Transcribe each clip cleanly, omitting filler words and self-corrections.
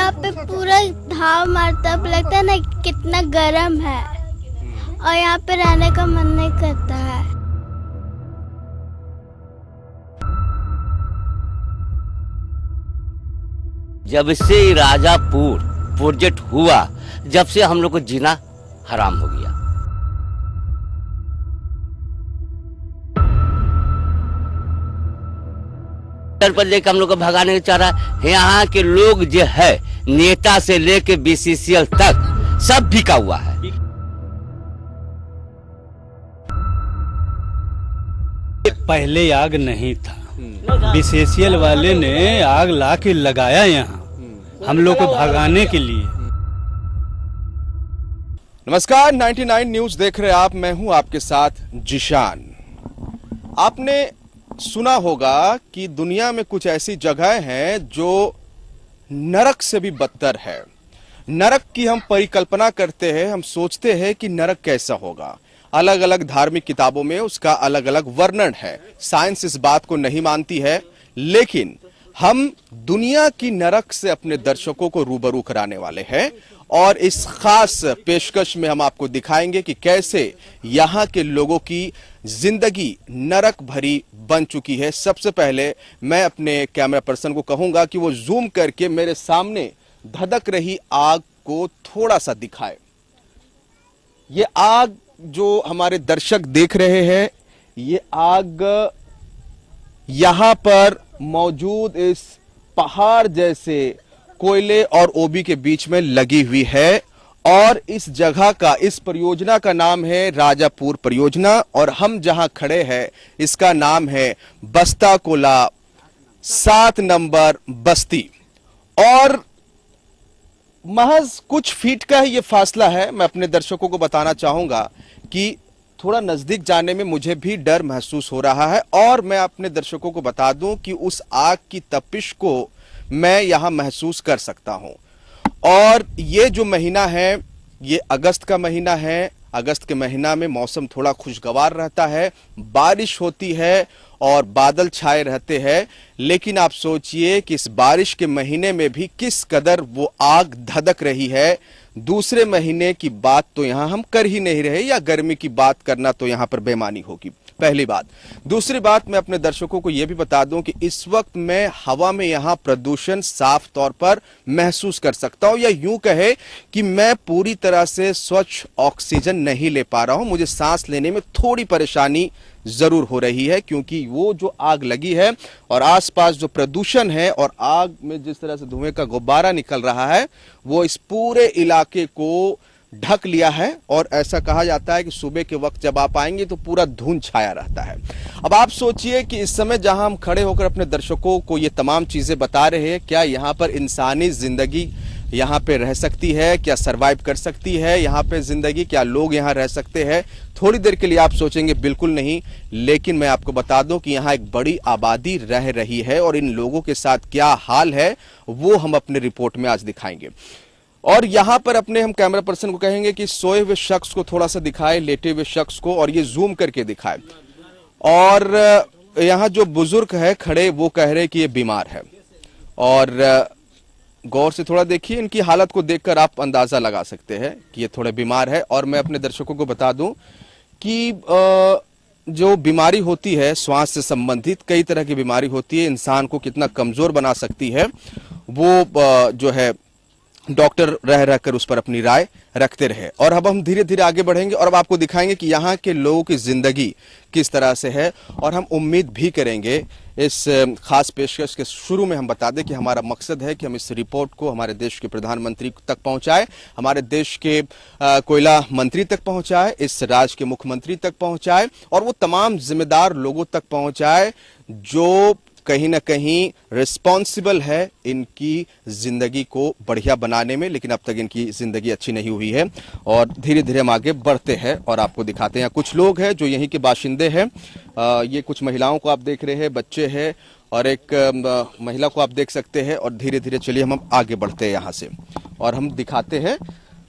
यहाँ पे पूरा धाव मारता है, लगता है ना कितना गर्म है और यहाँ पे रहने का मन नहीं करता है। जब से राजापुर प्रोजेक्ट हुआ, जब से हम लोग को जीना हराम हो गया। पर लेकर हम लोग को भगाने का चाह रहा है। यहाँ के लोग जो है, नेता से लेके बीसीसीएल तक सब बिका हुआ है। पहले आग नहीं था, बीसीसीएल वाले ने आग ला के लगाया यहाँ हम लोग को भगाने के लिए। नमस्कार, 99 न्यूज देख रहे आप, मैं हूं आपके साथ जिशान। आपने सुना होगा कि दुनिया में कुछ ऐसी जगह हैं जो नरक से भी बदतर है। नरक की हम परिकल्पना करते हैं, हम सोचते हैं कि नरक कैसा होगा। अलग अलग धार्मिक किताबों में उसका अलग अलग वर्णन है। साइंस इस बात को नहीं मानती है, लेकिन हम दुनिया की नरक से अपने दर्शकों को रूबरू कराने वाले हैं और इस खास पेशकश में हम आपको दिखाएंगे कि कैसे यहाँ के लोगों की जिंदगी नरक भरी बन चुकी है। सबसे पहले मैं अपने कैमरा पर्सन को कहूंगा कि वो जूम करके मेरे सामने धधक रही आग को थोड़ा सा दिखाए। ये आग जो हमारे दर्शक देख रहे हैं, ये आग यहां पर मौजूद इस पहाड़ जैसे कोयले और ओबी के बीच में लगी हुई है और इस जगह का, इस परियोजना का नाम है राजापुर परियोजना और हम जहां खड़े हैं इसका नाम है बस्ता कोला 7 नंबर बस्ती और महज कुछ फीट का ही ये फासला है। मैं अपने दर्शकों को बताना चाहूंगा कि थोड़ा नजदीक जाने में मुझे भी डर महसूस हो रहा है और मैं अपने दर्शकों को बता दूं कि उस आग की तपिश को मैं यहां महसूस कर सकता हूं। और ये जो महीना है, ये अगस्त का महीना है। अगस्त के महीना में मौसम थोड़ा खुशगवार रहता है, बारिश होती है और बादल छाए रहते हैं। लेकिन आप सोचिए कि इस बारिश के महीने में भी किस कदर वो आग धधक रही है। दूसरे महीने की बात तो यहां हम कर ही नहीं रहे, या गर्मी की बात करना तो यहां पर बेमानी होगी, पहली बात। दूसरी बात, मैं अपने दर्शकों को यह भी बता दूं कि इस वक्त मैं हवा में यहां प्रदूषण साफ तौर पर महसूस कर सकता हूं, या यूं कहे कि मैं पूरी तरह से स्वच्छ ऑक्सीजन नहीं ले पा रहा हूं। मुझे सांस लेने में थोड़ी परेशानी जरूर हो रही है, क्योंकि वो जो आग लगी है और आसपास जो प्रदूषण है और आग में जिस तरह से धुएं का गुब्बारा निकल रहा है, वो इस पूरे इलाके को ढक लिया है। और ऐसा कहा जाता है कि सुबह के वक्त जब आप आएंगे तो पूरा धुंध छाया रहता है। अब आप सोचिए कि इस समय जहां हम खड़े होकर अपने दर्शकों को ये तमाम चीजें बता रहे हैं, क्या यहाँ पर इंसानी जिंदगी यहाँ पे रह सकती है, क्या सरवाइव कर सकती है यहाँ पे जिंदगी, क्या लोग यहाँ रह सकते हैं? थोड़ी देर के लिए आप सोचेंगे बिल्कुल नहीं, लेकिन मैं आपको बता दूं कि यहाँ एक बड़ी आबादी रह रही है और इन लोगों के साथ क्या हाल है वो हम अपने रिपोर्ट में आज दिखाएंगे। और यहाँ पर अपने हम कैमरा पर्सन को कहेंगे कि सोए हुए शख्स को थोड़ा सा दिखाए, लेटे हुए शख्स को, और ये जूम करके दिखाए। और यहाँ जो बुजुर्ग है खड़े, वो कह रहे कि ये बीमार है और गौर से थोड़ा देखिए, इनकी हालत को देखकर आप अंदाजा लगा सकते हैं कि ये थोड़े बीमार है। और मैं अपने दर्शकों को बता दूं कि जो बीमारी होती है श्वास से संबंधित, कई तरह की बीमारी होती है, इंसान को कितना कमजोर बना सकती है, वो जो है डॉक्टर रह रहकर उस पर अपनी राय रखते रहे। और अब हम धीरे धीरे आगे बढ़ेंगे और अब आपको दिखाएंगे कि यहाँ के लोगों की जिंदगी किस तरह से है। और हम उम्मीद भी करेंगे, इस खास पेशकश के शुरू में हम बता दें कि हमारा मकसद है कि हम इस रिपोर्ट को हमारे देश के प्रधानमंत्री तक पहुंचाए, हमारे देश के कोयला मंत्री तक पहुंचाए, इस राज्य के मुख्यमंत्री तक पहुंचाए और वो तमाम जिम्मेदार लोगों तक पहुंचाए जो कहीं ना कहीं रिस्पॉन्सिबल है इनकी जिंदगी को बढ़िया बनाने में। लेकिन अब तक इनकी जिंदगी अच्छी नहीं हुई है और धीरे धीरे हम आगे बढ़ते हैं और आपको दिखाते हैं। कुछ लोग हैं जो यहीं के बाशिंदे हैं, ये कुछ महिलाओं को आप देख रहे हैं, बच्चे हैं और एक महिला को आप देख सकते हैं। और धीरे धीरे चलिए हम आगे बढ़ते हैं यहाँ से और हम दिखाते हैं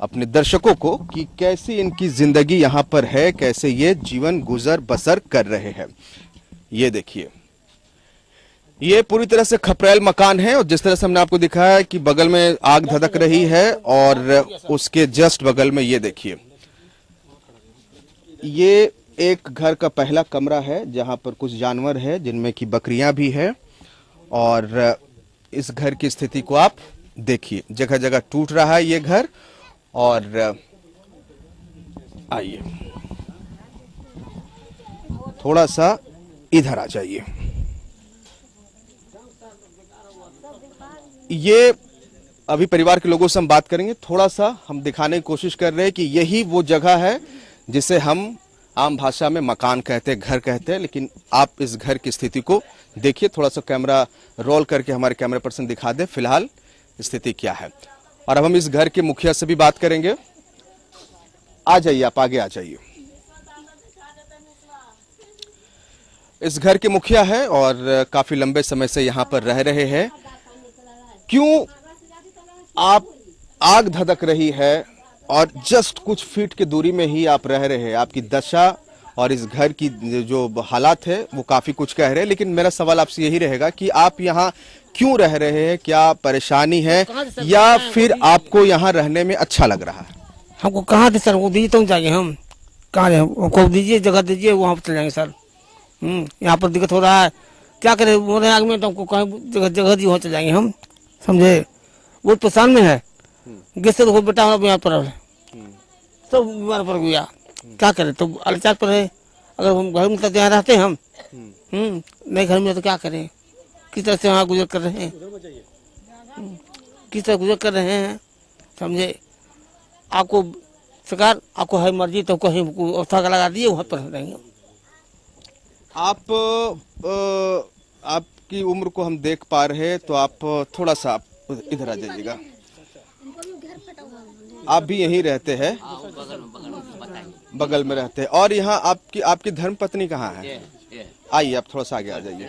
अपने दर्शकों को कि कैसी इनकी जिंदगी यहाँ पर है, कैसे ये जीवन गुजर बसर कर रहे हैं। ये देखिए, ये पूरी तरह से खपरेल मकान है और जिस तरह से हमने आपको दिखाया है कि बगल में आग धधक रही है और उसके जस्ट बगल में ये देखिए, ये एक घर का पहला कमरा है जहां पर कुछ जानवर है जिनमें की बकरियां भी है और इस घर की स्थिति को आप देखिए, जगह जगह टूट रहा है ये घर। और आइए थोड़ा सा इधर आ जाइए, ये अभी परिवार के लोगों से हम बात करेंगे। थोड़ा सा हम दिखाने की कोशिश कर रहे हैं कि यही वो जगह है जिसे हम आम भाषा में मकान कहते हैं, घर कहते हैं, लेकिन आप इस घर की स्थिति को देखिए। थोड़ा सा कैमरा रोल करके हमारे कैमरा पर्सन दिखा दे फिलहाल स्थिति क्या है। और अब हम इस घर के मुखिया से भी बात करेंगे। आ जाइए, आप आगे आ जाइए। इस घर के मुखिया है और काफी लंबे समय से यहाँ पर रह रहे हैं। क्यों आप आग धधक रही है और जस्ट कुछ फीट की दूरी में ही आप रह रहे हैं, आपकी दशा और इस घर की जो हालात है वो काफी कुछ कह रहे हैं। लेकिन मेरा सवाल आपसे यही रहेगा कि आप यहाँ क्यों रह रहे हैं, क्या परेशानी है या फिर आपको यहाँ रहने में अच्छा लग रहा है? हमको कहाँ से सर वो दीजिए तो जाएंगे, हम कहाँ को दीजिए, जगह दीजिए, वहाँ पर चले जाएंगे सर। यहाँ पर दिक्कत हो रहा है, क्या करें, बोल रहे आग में, तो हमको कहीं जगह दी, वहाँ चले जाएंगे हम, समझे। वो परेशान में है, गैस से तो बेटा हमारा बीमार पड़ा है, सब बीमार पड़ गया, क्या करें, तो अलाचार पर है। अगर हम घर में यहाँ रहते हैं हम, नहीं घर में तो क्या करें, किस तरह से वहाँ गुजर कर रहे हैं, किस तरह गुजर कर रहे हैं, समझे। आपको सरकार, आपको है मर्जी तो कहीं व्यवस्था का लगा दिए, वहाँ पर रहेंगे। आपकी उम्र को हम देख पा रहे हैं, तो आप थोड़ा सा इधर आ जाइएगा। आप भी यहीं रहते हैं, बगल में रहते हैं। और यहाँ आपकी धर्म पत्नी कहाँ है? आइए, आप थोड़ा सा आगे आ जाइए।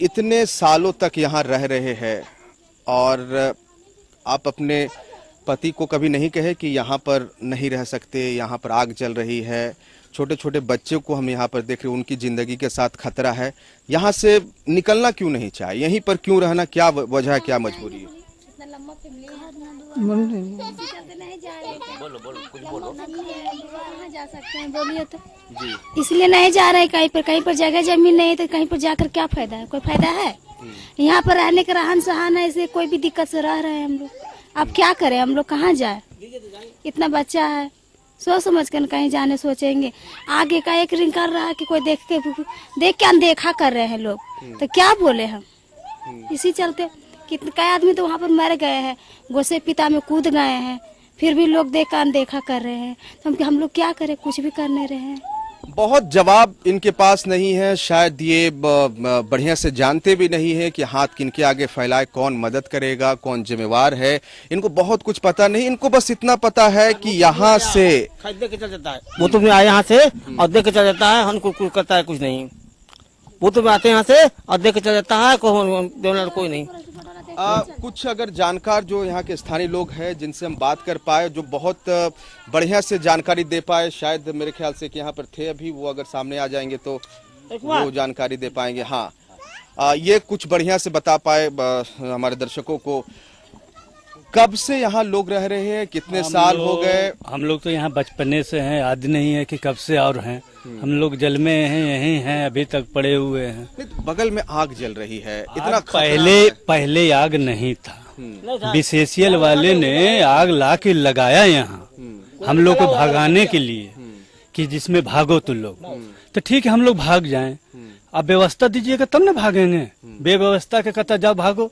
इतने सालों तक यहाँ रह रहे हैं और आप अपने पति को कभी नहीं कहे कि यहाँ पर नहीं रह सकते, यहाँ पर आग जल रही है, छोटे छोटे बच्चों को हम यहाँ पर देख रहे हैं, उनकी जिंदगी के साथ खतरा है, यहाँ से निकलना क्यों नहीं चाहे, यहीं पर क्यों रहना, क्या वजह है, क्या मजबूरी है? जा सकते हैं, बोलिए तो जी। इसलिए नहीं जा रहे कहीं पर जगह जमीन नहीं है तो कहीं पर जाकर क्या फायदा है, कोई फायदा है? यहाँ पर रहने का रहन सहन है, इसलिए कोई भी दिक्कत से रह रहे हैं हम लोग। अब क्या करें, हम लोग कहाँ जाए, इतना बच्चा है, सोच समझ कर कहीं जाने सोचेंगे। आगे का एक रिंग कर रहा है कि कोई देख के अनदेखा कर रहे हैं लोग, तो क्या बोले हम। इसी चलते कितने कई आदमी तो वहाँ पर मर गए हैं, गोसे पिता में कूद गए हैं, फिर भी लोग देख कर अनदेखा कर रहे हैं, तो हम लोग क्या करें, कुछ भी कर नहीं रहे हैं। बहुत जवाब इनके पास नहीं है, शायद ये बढ़िया से जानते भी नहीं है कि हाथ किनके आगे फैलाए, कौन मदद करेगा, कौन जिम्मेवार है, इनको बहुत कुछ पता नहीं। इनको बस इतना पता है कि यहाँ से देख के चल जाता है, वो तो आए यहाँ से और देख के चल जाता है, हमको कुछ करता है कुछ नहीं। वो तो आते हैं यहाँ से और देख के चल जाता है, कोई नहीं। कुछ अगर जानकार जो यहाँ के स्थानीय लोग हैं जिनसे हम बात कर पाए, जो बहुत बढ़िया से जानकारी दे पाए, शायद मेरे ख्याल से कि यहाँ पर थे अभी, वो अगर सामने आ जाएंगे तो वो जानकारी दे पाएंगे। हाँ, ये कुछ बढ़िया से बता पाए हमारे दर्शकों को। कब से यहाँ लोग रह रहे हैं, कितने साल हो गए? हम लोग तो यहाँ बचपने से हैं, आदि नहीं है कि कब से और हैं। हम लोग जल में हैं, यहीं हैं, अभी तक पड़े हुए हैं। बगल में आग जल रही है, इतना पहले आग नहीं था, बीसीसीएल वाले ने आग ला के लगाया यहाँ हम लोग को भगाने के लिए कि जिसमें भागो तो लोग, तो ठीक है हम लोग भाग जाएं। अब व्यवस्था दीजिएगा तब ना भागेंगे, बेव्यवस्था के कहता जाओ भागो।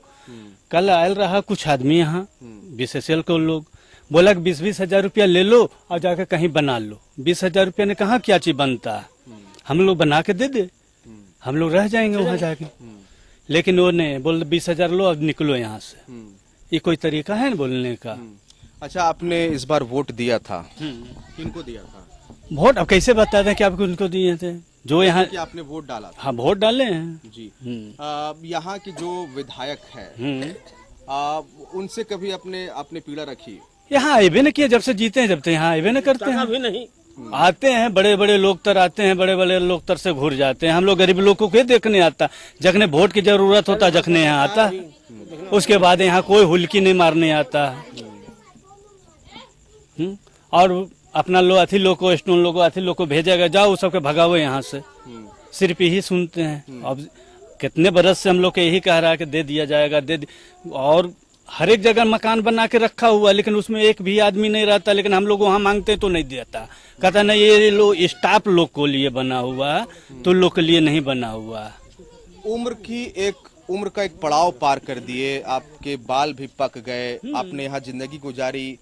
कल आयल रहा कुछ आदमी यहाँ बीसीसीएल को, लोग बोला कि 20-20 हजार रुपया ले लो और जाकर कहीं बना लो। 20 हजार रुपया ने कहा क्या चीज बनता है, हम लोग बना के दे दे, हम लोग रह जाएंगे वहां जाके। लेकिन वो नहीं, बोल 20 हजार लो अब निकलो यहाँ से। ये कोई तरीका है ना बोलने का? अच्छा, आपने इस बार वोट दिया था, किनको दिया था वोट? अब कैसे बता दें कि आपको उनको दिए थे जो यहाँ आपने वोट डाला था? हाँ, वोट डाले हैं जी। यहाँ की जो विधायक है उनसे कभी आपने पीड़ा रखी? यहाँ आए न किया, जब से जीते हैं जब से यहाँ आए न करते हैं। अभी नहीं, आते हैं बड़े बड़े लोग तर आते हैं, बड़े बड़े लोग तर से घूर जाते हैं। हम लोग गरीब लोगों को देखने आता, जखने वोट की जरूरत होता जखने यहाँ आता, उसके बाद यहाँ कोई हुल्की नहीं मारने आता। और अपना लो अथी लोग को स्टोन लोग अथी लोग को भेजेगा, जाओ उस सबके भगाओ यहाँ से, सिर्फ यही सुनते हैं। अब कितने बरस से हम लोग को यही कह रहा है कि दे दिया जाएगा, और हर एक जगह मकान बना के रखा हुआ, लेकिन उसमें एक भी आदमी नहीं रहता। लेकिन हम लोग वहाँ मांगते तो नहीं देता, कहता नहीं ये लोग स्टाफ लोग को लिए बना हुआ, तो लोग के लिए नहीं बना हुआ। उम्र का एक पड़ाव पार कर दिए, आपके बाल भी पक गए, आपने यहाँ जिंदगी गुजारी,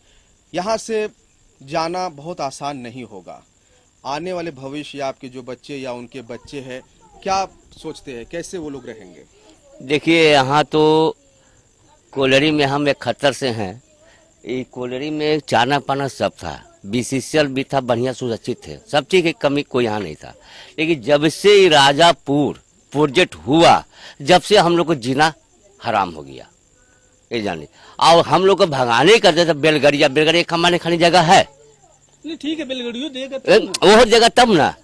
यहाँ से जाना बहुत आसान नहीं होगा। आने वाले भविष्य या आपके जो बच्चे या उनके बच्चे हैं, क्या सोचते हैं कैसे वो लोग रहेंगे? देखिए यहाँ तो कोलरी में हम एक खतर से हैं। ये कोलरी में चाना पाना सब था, बीसीसीएल भी था, बढ़िया सुरक्षित थे, सब चीज की कमी कोई यहाँ नहीं था। लेकिन जब से ये राजापुर प्रोजेक्ट हुआ, जब से हम लोग को जीना हराम हो गया, ये जाने। और हम लोग को भगाने करते थे बेलगड़िया कमाने खाने जगह है नहीं, ठीक है बेलगड़ियों देगा, वो जगह तब ना,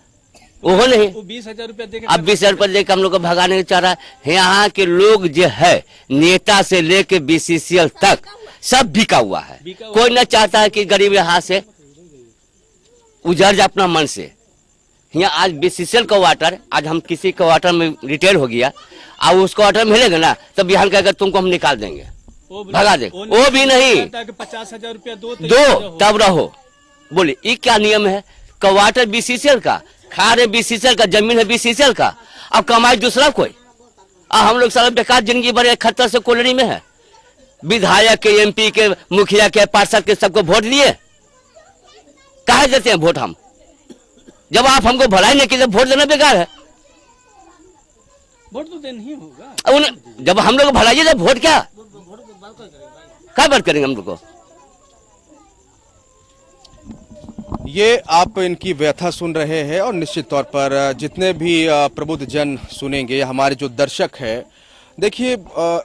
वो नहीं। 20,000 रुपया देगा, अब 20,000 रुपया देकर हम लोग को भगाने का चाह रहा है। यहाँ के लोग जो है, नेता से लेके बीसीसीएल तक सब बिका हुआ है। कोई न चाहता है कि गरीब यहाँ से उजड़ जाए अपना मन से। यहाँ आज बीसीसीएल का वाटर, आज हम किसी का वाटर में रिटेल हो गया, अब उसको वाटर मिलेगा ना, तब बिहार का तुमको हम निकाल देंगे, भगा देंगे। वो भी नहीं, 50,000 रुपया दो तब रहो। बोले ये क्या नियम है? वाटर बीसीसीएल का, खा रहे बीसीसीएल का, जमीन है बीसीसीएल का, अब कमाई दूसरा कोई। अब हम लोग सारा बेकार जिंदगी भर खतरा से कोलरी में है। विधायक के, एमपी के, मुखिया के, पार्षद के सबको वोट लिए, कहा देते हैं वोट हम? जब आप हमको भलाई नहीं किए, वोट देना बेकार है। वोट तो देना ही होगा। जब हम लोग भलाई है, वोट क्या बात करेंगे हम लोग को? ये आप इनकी व्यथा सुन रहे हैं, और निश्चित तौर पर जितने भी प्रबुद्ध जन सुनेंगे, हमारे जो दर्शक है, देखिए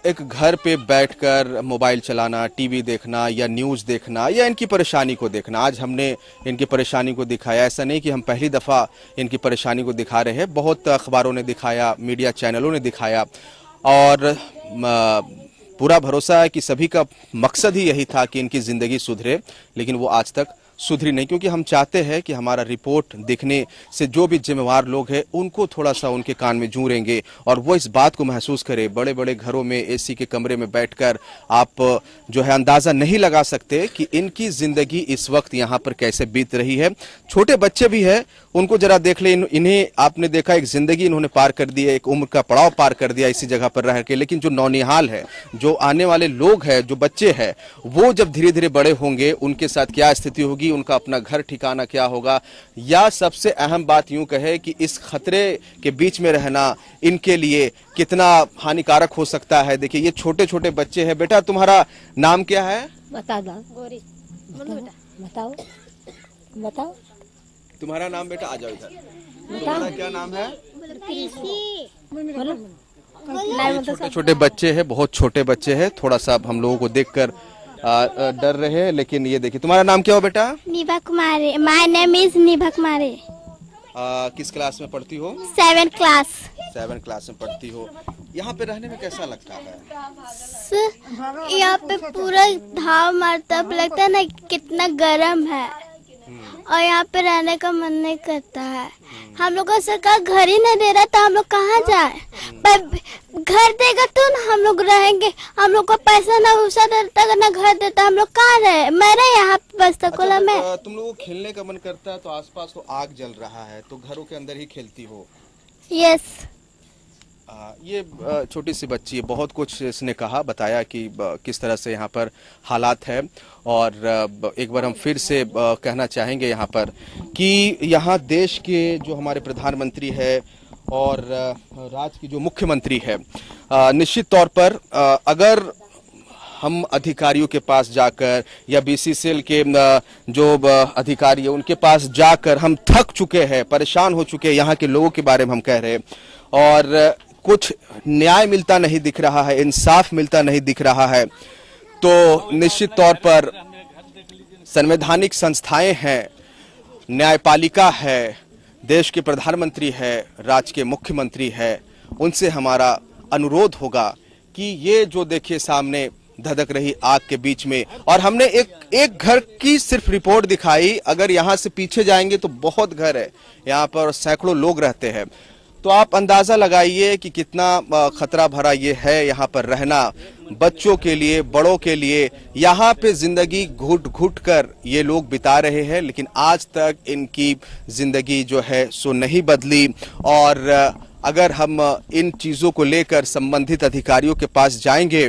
एक घर पे बैठकर मोबाइल चलाना, टीवी देखना या न्यूज़ देखना या इनकी परेशानी को देखना, आज हमने इनकी परेशानी को दिखाया। ऐसा नहीं कि हम पहली दफ़ा इनकी परेशानी को दिखा रहे हैं, बहुत अखबारों ने दिखाया, मीडिया चैनलों ने दिखाया, और पूरा भरोसा है कि सभी का मकसद ही यही था कि इनकी ज़िंदगी सुधरे, लेकिन वो आज तक सुधरी नहीं। क्योंकि हम चाहते हैं कि हमारा रिपोर्ट देखने से जो भी जिम्मेवार लोग हैं, उनको थोड़ा सा उनके कान में जूरेंगे और वो इस बात को महसूस करें। बड़े बड़े घरों में एसी के कमरे में बैठकर आप जो है अंदाज़ा नहीं लगा सकते कि इनकी ज़िंदगी इस वक्त यहाँ पर कैसे बीत रही है। छोटे बच्चे भी हैं, उनको जरा देख ले। इन्हें आपने देखा, एक ज़िंदगी इन्होंने पार कर दी है, एक उम्र का पड़ाव पार कर दिया इसी जगह पर रह के। लेकिन जो नौनिहाल है, जो आने वाले लोग हैं, जो बच्चे हैं, वो जब धीरे धीरे बड़े होंगे, उनके साथ क्या स्थिति होगी, उनका अपना घर ठिकाना क्या होगा, या सबसे अहम बात यूं कहे कि इस खतरे के बीच में रहना इनके लिए कितना हानिकारक हो सकता है। देखिए ये छोटे छोटे बच्चे हैं। बेटा तुम्हारा नाम क्या है? बता दो, गोरी बोलो बेटा, बताओ बताओ तुम्हारा नाम बेटा? आ जाओ इधर। तुम्हारा क्या नाम है? छोटे छोटे बच्चे हैं, बहुत छोटे बच्चे हैं, थोड़ा सा हम लोगों को देखकर डर रहे हैं। लेकिन ये देखिए, तुम्हारा नाम क्या हो बेटा? निभा कुमारी। माय नेम इज निभा कुमारी। किस क्लास में पढ़ती हो? 7th class. 7 क्लास में पढ़ती हो। यहाँ पे रहने में कैसा लगता है? यहाँ पे पूरा धाव मारता लगता है ना, कितना गर्म है, और यहाँ पे रहने का मन नहीं करता है। हम लोग को सरकार घर ही नहीं दे रहा, तो हम लोग कहाँ जाए? पर घर देगा तो ना हम लोग रहेंगे। हम लोग को पैसा ना भूसा देता, ना घर देता, हम लोग कहाँ रहे? मेरे यहाँ बस्तकोला में। तुम लोगों को खेलने का मन करता है तो आसपास तो आग जल रहा है, तो घरों के अंदर ही खेलती हो? यस। ये छोटी सी बच्ची है, बहुत कुछ इसने कहा, बताया कि किस तरह से यहाँ पर हालात है। और एक बार हम फिर से कहना चाहेंगे यहाँ पर कि यहाँ देश के जो हमारे प्रधानमंत्री है और राज्य की जो मुख्यमंत्री है, निश्चित तौर पर अगर हम अधिकारियों के पास जाकर या बीसीसीएल के जो अधिकारी है उनके पास जाकर हम थक चुके हैं, परेशान हो चुके हैं, यहाँ के लोगों के बारे में हम कह रहे हैं, और कुछ न्याय मिलता नहीं दिख रहा है, इंसाफ मिलता नहीं दिख रहा है, तो निश्चित तौर पर संवैधानिक संस्थाएं हैं, न्यायपालिका है, देश के प्रधानमंत्री है, राज्य के मुख्यमंत्री है, उनसे हमारा अनुरोध होगा कि ये जो देखिए सामने धधक रही आग के बीच में, और हमने एक घर की सिर्फ रिपोर्ट दिखाई, अगर यहाँ से पीछे जाएंगे तो बहुत घर है, यहाँ पर सैकड़ों लोग रहते हैं। तो आप अंदाजा लगाइए कि कितना खतरा भरा ये है यहाँ पर रहना, बच्चों के लिए, बड़ों के लिए। यहाँ पे जिंदगी घुट घुट कर ये लोग बिता रहे हैं, लेकिन आज तक इनकी जिंदगी जो है सो नहीं बदली। और अगर हम इन चीजों को लेकर संबंधित अधिकारियों के पास जाएंगे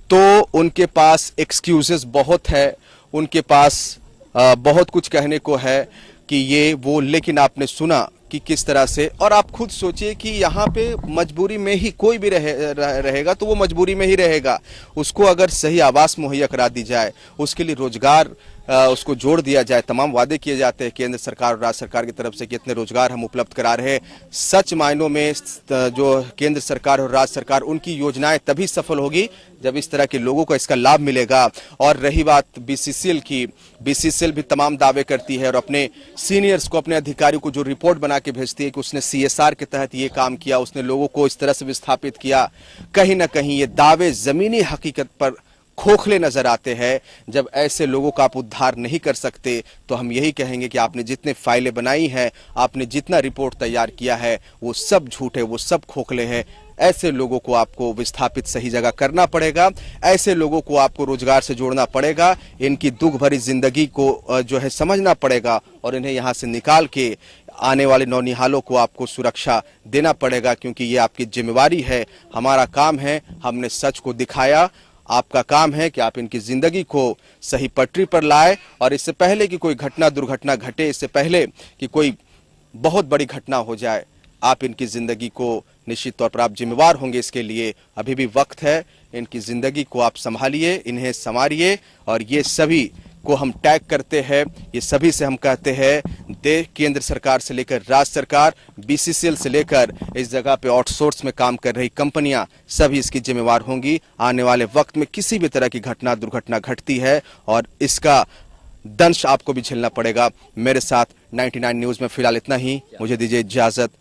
तो उनके पास एक्सक्यूजेस बहुत है, उनके पास बहुत कुछ कहने को है कि ये वो। लेकिन आपने सुना कि किस तरह से, और आप खुद सोचिए कि यहाँ पे मजबूरी में ही कोई भी रहेगा तो वो मजबूरी में ही रहेगा। उसको अगर सही आवास मुहैया करा दी जाए, उसके लिए रोजगार उसको जोड़ दिया जाए। तमाम वादे किए जाते हैं केंद्र सरकार और राज्य सरकार की तरफ से कि इतने रोजगार हम उपलब्ध करा रहे हैं। सच मायनों में जो केंद्र सरकार और राज्य सरकार, उनकी योजनाएं तभी सफल होगी जब इस तरह के लोगों को इसका लाभ मिलेगा। और रही बात बीसीसीएल की, बीसीसीएल भी तमाम दावे करती है और अपने सीनियर्स को, अपने अधिकारियों को जो रिपोर्ट बना के भेजती है कि उसने सीएसआर के तहत ये काम किया, उसने लोगों को इस तरह से विस्थापित किया। कहीं ना कहीं ये दावे जमीनी हकीकत पर खोखले नजर आते हैं। जब ऐसे लोगों का आप उद्धार नहीं कर सकते तो हम यही कहेंगे कि आपने जितने फाइलें बनाई हैं, आपने जितना रिपोर्ट तैयार किया है, वो सब झूठ है, वो सब खोखले हैं। ऐसे लोगों को आपको विस्थापित सही जगह करना पड़ेगा, ऐसे लोगों को आपको रोजगार से जोड़ना पड़ेगा, इनकी दुख भरी जिंदगी को जो है समझना पड़ेगा और इन्हें यहाँ से निकाल के आने वाले नौनिहालों को आपको सुरक्षा देना पड़ेगा, क्योंकि ये आपकी जिम्मेवारी है। हमारा काम है, हमने सच को दिखाया, आपका काम है कि आप इनकी जिंदगी को सही पटरी पर लाए। और इससे पहले कि कोई घटना दुर्घटना घटे, इससे पहले कि कोई बहुत बड़ी घटना हो जाए, आप इनकी जिंदगी को निश्चित तौर पर आप जिम्मेवार होंगे। इसके लिए अभी भी वक्त है, इनकी जिंदगी को आप संभालिए, इन्हें संवारिए। और ये सभी को हम टैग करते हैं, ये सभी से हम कहते हैं, केंद्र सरकार से लेकर राज्य सरकार, बीसीसीएल से लेकर इस जगह पे आउटसोर्स में काम कर रही कंपनियां, सभी इसकी जिम्मेवार होंगी। आने वाले वक्त में किसी भी तरह की घटना दुर्घटना घटती है और इसका दंश आपको भी झेलना पड़ेगा। मेरे साथ 99 न्यूज में फिलहाल इतना ही, मुझे दीजिए इजाजत।